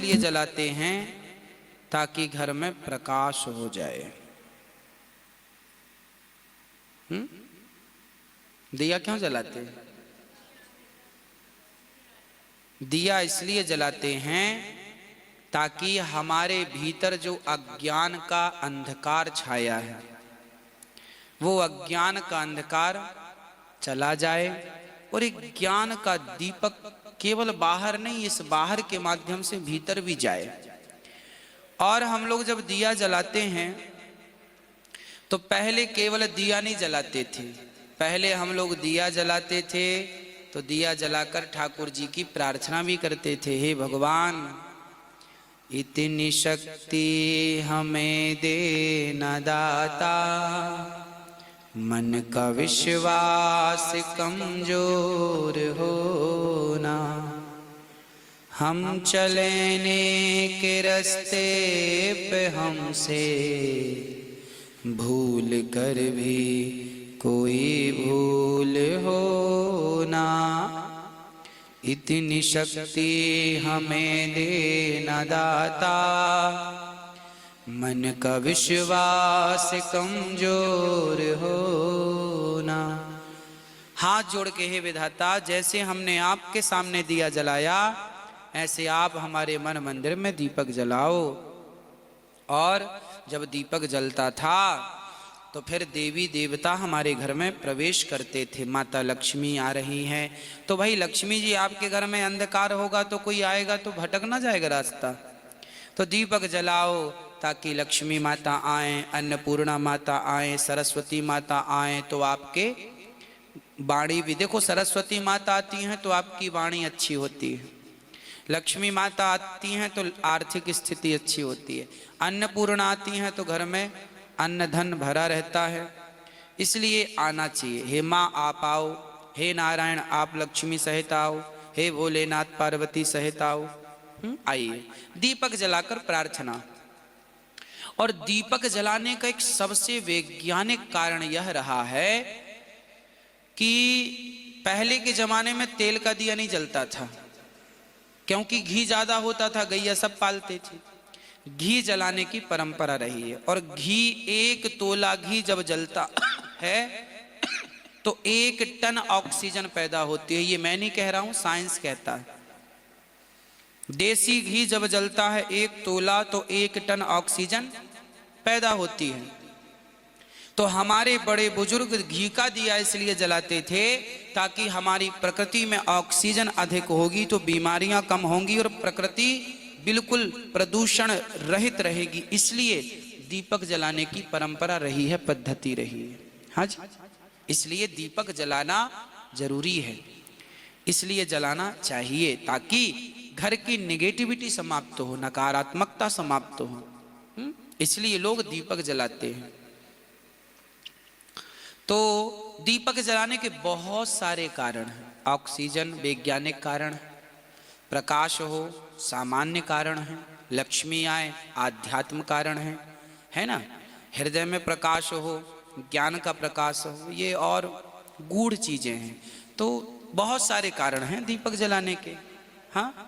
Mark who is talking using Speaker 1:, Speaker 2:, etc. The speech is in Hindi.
Speaker 1: इसलिए जलाते हैं ताकि घर में प्रकाश हो जाए। दिया क्यों जलाते हैं? दिया इसलिए जलाते हैं ताकि हमारे भीतर जो अज्ञान का अंधकार छाया है वो अज्ञान का अंधकार चला जाए और एक ज्ञान का दीपक केवल बाहर नहीं, इस बाहर के माध्यम से भीतर भी जाए। और हम लोग जब दिया जलाते हैं तो पहले केवल दिया नहीं जलाते थे, पहले हम लोग दिया जलाते थे तो दिया जलाकर ठाकुर जी की प्रार्थना भी करते थे, हे भगवान इतनी शक्ति हमें दे न दाता, मन का विश्वास कमजोर होना, हम चलने के रास्ते पे हमसे भूल कर भी कोई भूल हो ना, इतनी शक्ति हमें दे न दाता, मन का विश्वास कमजोर हो ना। हाथ जोड़ के हे विधाता, जैसे हमने आपके सामने दिया जलाया ऐसे आप हमारे मन मंदिर में दीपक जलाओ। और जब दीपक जलता था तो फिर देवी देवता हमारे घर में प्रवेश करते थे। माता लक्ष्मी आ रही हैं तो भाई लक्ष्मी जी आपके घर में अंधकार होगा तो कोई आएगा तो भटक ना जाएगा रास्ता, तो दीपक जलाओ ताकि लक्ष्मी माता आए, अन्नपूर्णा माता आए, सरस्वती माता आए तो आपके वाणी भी, देखो सरस्वती माता आती हैं तो आपकी वाणी अच्छी होती है, लक्ष्मी माता आती हैं तो आर्थिक स्थिति अच्छी होती है, अन्नपूर्णा आती हैं तो घर में अन्न धन भरा रहता है। इसलिए आना चाहिए। हे माँ आप आओ, हे नारायण आप लक्ष्मी सहित आओ, हे भोलेनाथ पार्वती सहित आओ। आइए दीपक जलाकर प्रार्थना। और दीपक जलाने का एक सबसे वैज्ञानिक कारण यह रहा है कि पहले के जमाने में तेल का दिया नहीं जलता था क्योंकि घी ज्यादा होता था, गैया सब पालते थे, घी जलाने की परंपरा रही है। और घी, एक तोला घी जब जलता है तो 1 टन ऑक्सीजन पैदा होती है। ये मैं नहीं कह रहा हूं, साइंस कहता है। देसी घी जब जलता है 1 तोला तो 1 टन ऑक्सीजन पैदा होती है। तो हमारे बड़े बुजुर्ग घी का दिया इसलिए जलाते थे ताकि हमारी प्रकृति में ऑक्सीजन अधिक होगी तो बीमारियां कम होंगी और प्रकृति बिल्कुल प्रदूषण रहित रहेगी। इसलिए दीपक जलाने की परंपरा रही है, पद्धति रही है। हाँ जी, इसलिए दीपक जलाना जरूरी है, इसलिए जलाना चाहिए ताकि घर की नेगेटिविटी समाप्त हो, नकारात्मकता समाप्त हो। इसलिए लोग दीपक जलाते हैं। तो दीपक जलाने के बहुत सारे कारण हैं। ऑक्सीजन वैज्ञानिक कारण है, प्रकाश हो सामान्य कारण है, लक्ष्मी आए आध्यात्म कारण है ना, हृदय में प्रकाश हो, ज्ञान का प्रकाश हो, ये और गूढ़ चीजें हैं। तो बहुत सारे कारण हैं दीपक जलाने के। हाँ।